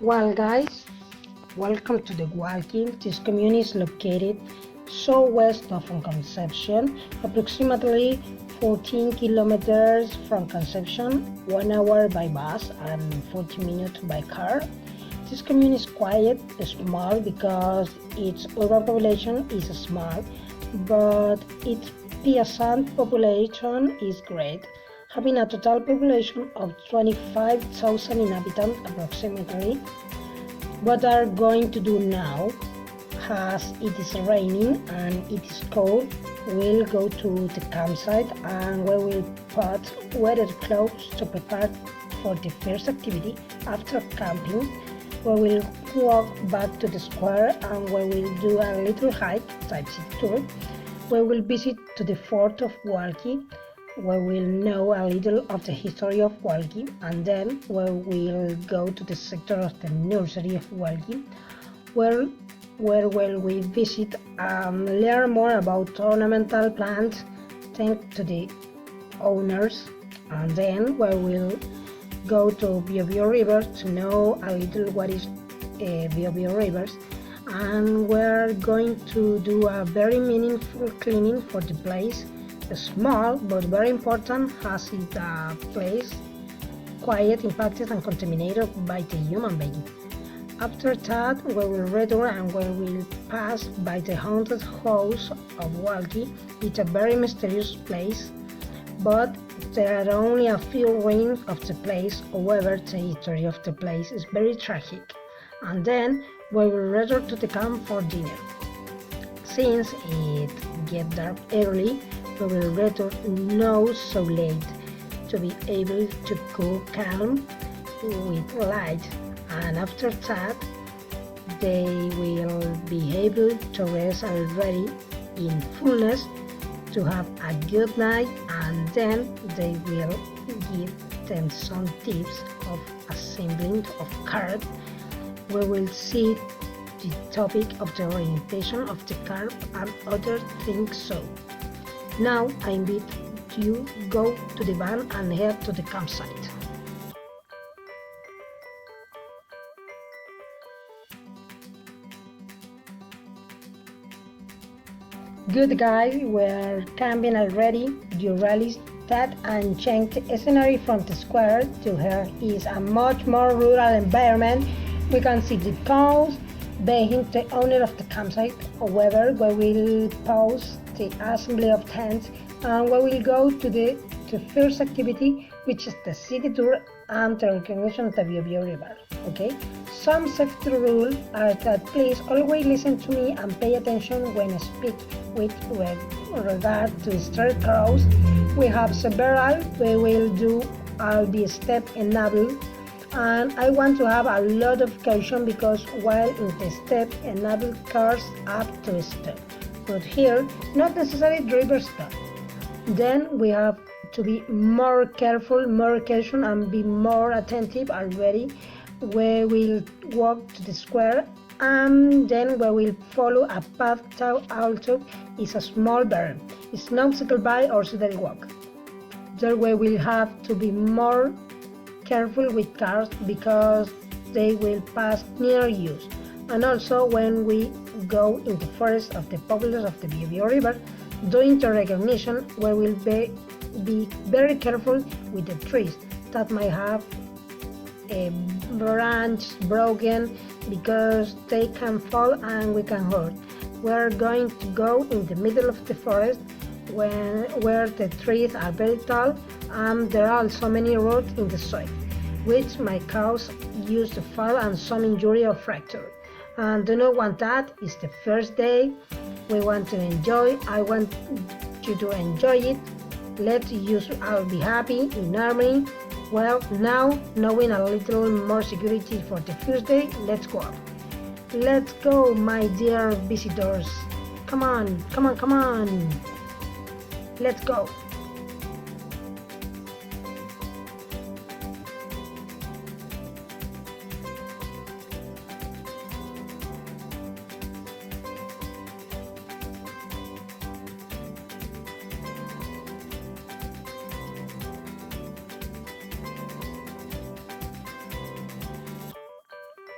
Well, guys, welcome to the Hualqui. This community is located southwest of Conception, approximately 14 kilometers from Conception, 1 hour by bus and 40 minutes by car. This community is quiet, small because its urban population is small, but its peasant population is great, having a total population of 25,000 inhabitants approximately. What are going to do now, as it is raining and it is cold, we'll go to the campsite and we will put weather clothes to prepare for the first activity after camping. We will walk back to the square and we will do a little hike, sightseeing tour. We will visit to the fort of Hualqui. We will know a little of the history of Hualqui, and then we will go to the sector of the nursery of Hualqui, where will we visit and learn more about ornamental plants thanks to the owners, and then we will go to BioBio River to know a little what is BioBio Rivers, and we're going to do a very meaningful cleaning for the place. Small but very important, as it a place quiet, impacted and contaminated by the human being. After that, we will return and we will pass by the haunted house of Hualqui. It's a very mysterious place, but there are only a few ruins of the place. However, the history of the place is very tragic. And then we will return to the camp for dinner. Since it gets dark early, we will return not so late to be able to cook calm with light, and after that they will be able to rest already in fullness to have a good night, and then they will give them some tips of assembling of carp. We will see the topic of the orientation of the carp and other things. So now I invite you go to the van and head to the campsite. Good guys, we're camping already. You realize that and change the scenery from the square to here is a much more rural environment. We can see the cows being the owner of the campsite. However, we will pause the assembly of tents and we will go to the first activity, which is the city tour and the recognition of the BioBio River. Okay, some safety rules are that please always listen to me and pay attention when I speak with regard to street crows. We have several. We will do all the step enabled, and I want to have a lot of caution because while in the step enabled cars up to step, but here not necessarily driver stop. Then we have to be more careful, more caution, and be more attentive already. We will walk to the square and then we will follow a path also is a small berm. It's no cycle by or sidewalk. There we will have to be more careful with cars because they will pass near you. And also when we go in the forest of the populace of the BioBio River, doing the recognition, we will be very careful with the trees that might have a branch broken because they can fall and we can hurt. We're going to go in the middle of the forest where the trees are very tall and there are so many roots in the soil, which might cause use to fall and some injury or fracture. And do not want that. It's the first day. We want to enjoy. I want you to enjoy it. Let you all be happy in harmony. Well, now knowing a little more security for the first day, let's go up. Let's go, my dear visitors. Come on, come on, come on. Let's go.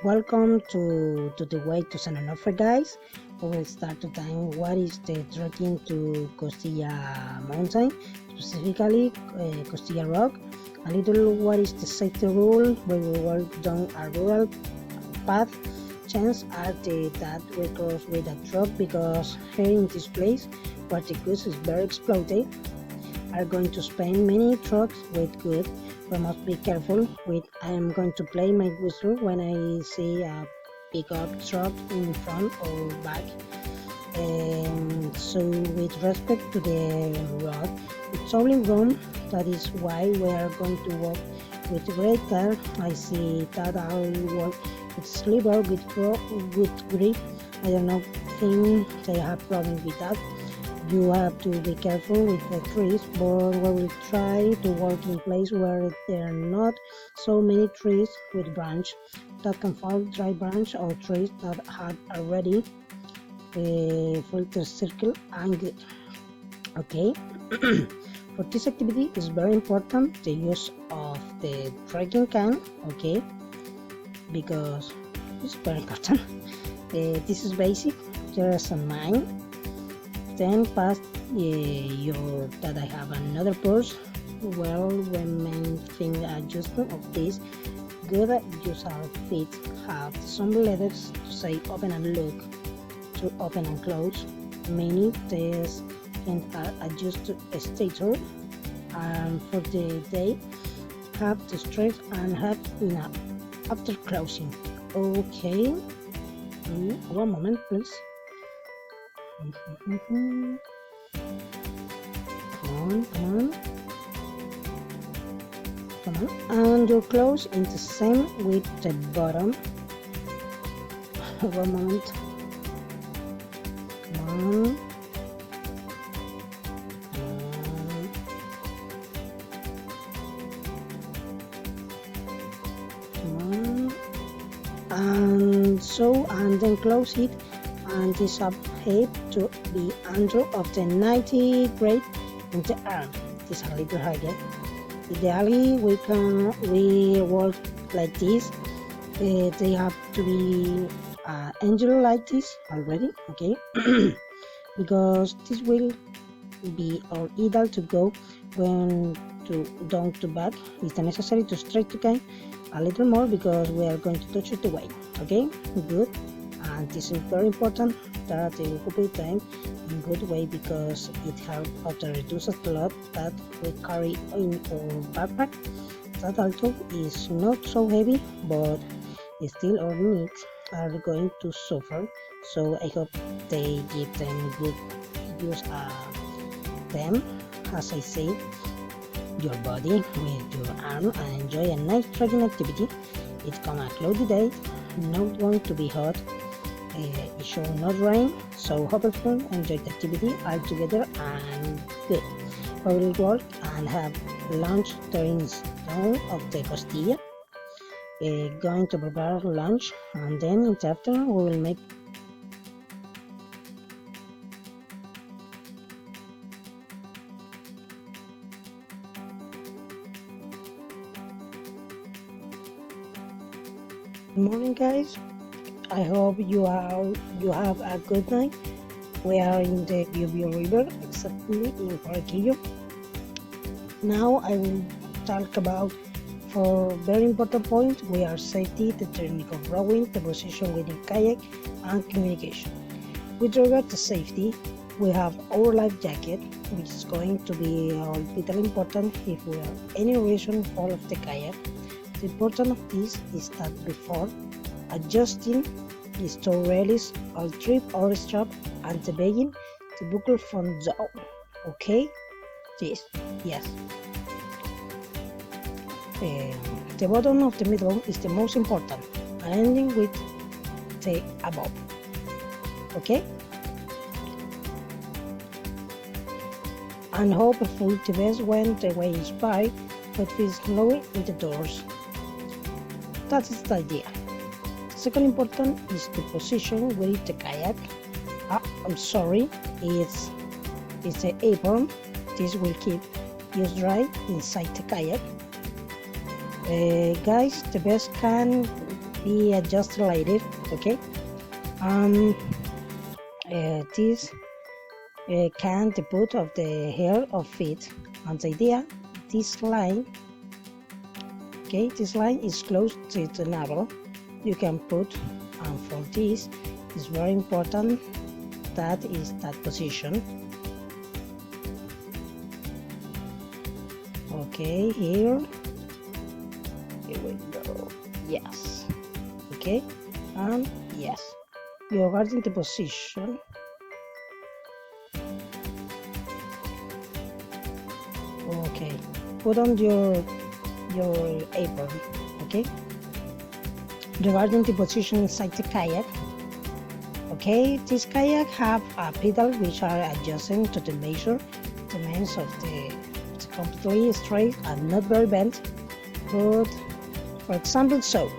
Welcome to the way to San Onofre, guys. We will start to time what is the trekking to Costilla Mountain, specifically Costilla Rock. A little what is the safety rule. We will walk down a rural path. Chances are that we cross with a truck because here in this place where the goods is very exploded are going to spend many trucks with good. We must be careful with I am going to play my whistle when I see a pickup truck in front or back. So with respect to the road, it's only room. That is why we are going to walk with great care. I see that I will walk with slipper with grip. I don't know think they have problems with that. You have to be careful with the trees, but we will try to walk in place where there are not so many trees with branch that can fall, dry branch or trees that have already filter circle and good. Okay. For this activity is very important the use of the trekking can, okay, because it's very important. This is basic, just a mind. Then past your that I have another purse. Well, when main thing adjustment of this good use our feet have some letters to say open and look, to open and close. Many tests can adjust to a stator, and for the day have to stretch and have enough after closing. Okay, one moment please. Come on, and your clothes in the same with the bottom. One moment. Come on. And then close it, and this up have to be under of the 90 grade in the arm. This is a little higher. Ideally we work like this. They have to be angel like this already, okay. Because this will be our ideal to go when to down to back. It's necessary to straight to kind a little more because we are going to touch it away. Okay, good. And this is very important that we occupy time in good way because it helps to reduce the load that we carry in our backpack. That also is not so heavy, but still our needs are going to suffer. So I hope they give them good use them, as I say, your body with your arm and enjoy a nice trekking activity. It's gonna cloudy day, not going to be hot. It should not rain, so hopefully enjoy the activity all together and good. We will work and have lunch during down of the Costilla. Going to prepare lunch and then after we will make Good morning, guys. I hope you have a good night. We are in the BioBio River, exactly in Hualqui. Now I will talk about for very important points. We are safety, the technique of rowing, the position within kayak, and communication. With regard to safety, we have our life jacket, which is going to be vitally important if we have any reason fall of the kayak. The importance of this is that before adjusting is to release all trip or strap and the begging to buckle from down. Okay? Yes. The bottom of the middle is the most important and ending with the above. Okay? And hopefully the best when the way is by but feels slowly in the doors. That is the idea. The second important is the position with the kayak. It's the apron. This will keep you dry inside the kayak. Guys, the best can be adjusted later. Okay. This can the put of the hair of feet, and the idea this line, okay, this line is close to the navel. You can put, and for this is very important, that is that position. Okay, here we go. Yes. Okay, and yes, you're guarding the position. Okay, put on your apron. Okay, regarding the position inside the kayak. Okay, this kayak have a pedal which are adjusting to the measure dimensions of the completely straight and not very bent. But for example, so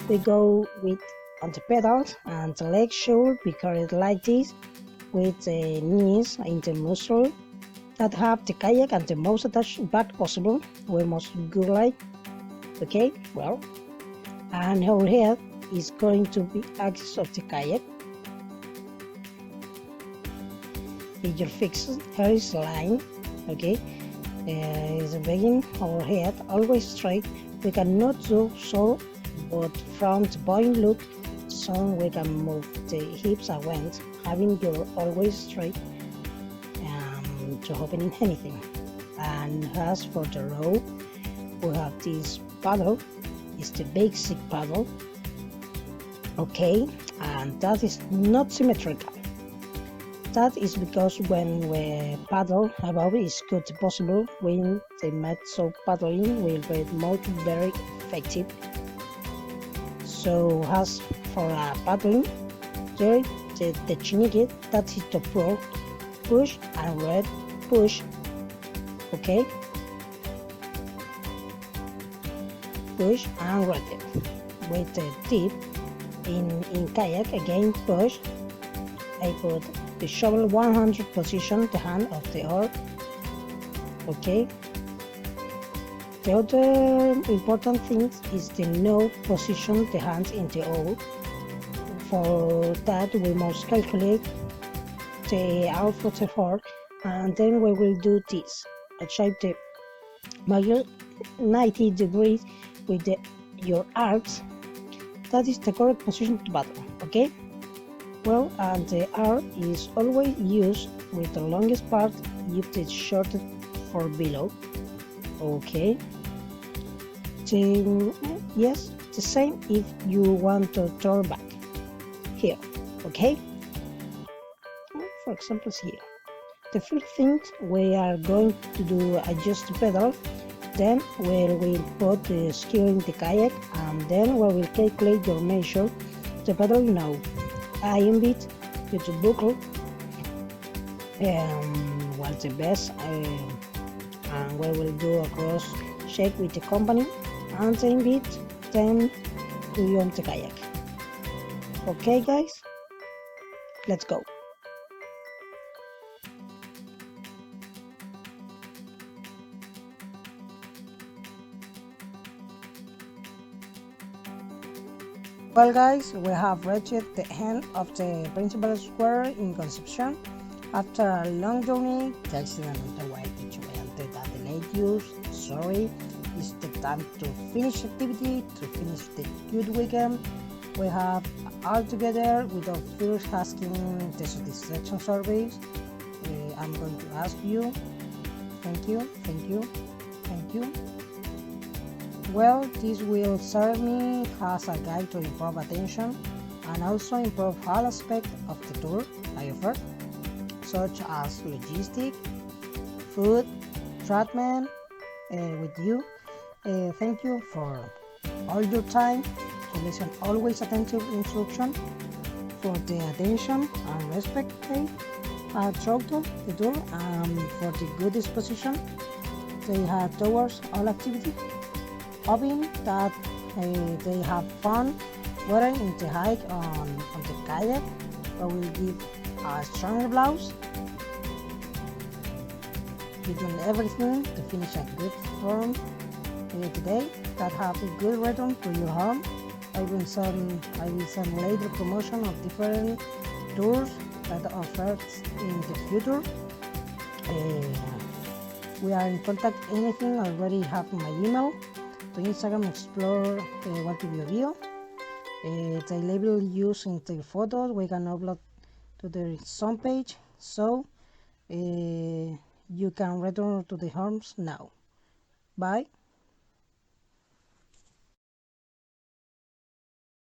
we go with on the pedals, and the legs should be carried like this, with the knees in the muscle that have the kayak and the most attached back possible. We must go like, okay, well, and our head is going to be axis of the kayak. With your fixed hair is line, okay, is beginning our head always straight. We cannot do so, but from the point look, so we can move the hips around, having your always straight to opening anything. And as for the row, we have this paddle, is the basic paddle, okay, and that is not symmetrical. That is because when we paddle above is good possible, when the method paddling will be more very effective. So as for paddling, there the technique that is to push and red push, okay, push and red with the tip in kayak again push. I put the shovel 100 position the hand of the oar, okay. The other important thing is to know position the hands in the oar. For that we must calculate the output effort, and then we will do this. Achieve the major 90 degrees with your arms. That is the correct position to paddle, okay. Well, and the arm is always used with the longest part, if the shortest for below, okay. Yes, the same if you want to turn back here, okay. For example, here the first thing we are going to do adjust the pedal, then we will put the skill in the kayak, and then we will calculate your measure the pedal now. I invite you to buckle what's the best, and we will do a cross check with the company, and I invite them to you on the kayak. Okay guys, let's go. Well guys, we have reached the end of the principal square in Concepcion. After a long journey, the accident on the way that delayed you, sorry, it's the time to finish activity, to finish the good weekend. We have all together without first asking the satisfaction surveys. I'm going to ask you, thank you. Well, this will serve me as a guide to improve attention and also improve all aspects of the tour I offer, such as logistics, food, treatment with you. Thank you for all your time to listen always attentive instruction, for the attention and respect throughout the tour, and for the good disposition they have towards all activity. Hoping that they have fun whether in the hike on the kayak, or will give a stronger blouse. You're doing everything to finish a good form today, that have a good return to your home. I will send later promotion of different tours that offers in the future. We are in contact. Anything already have my email to Instagram explore Hualqui BioBio. The label used in the photos we can upload to the home page, so you can return to the homes now. Bye.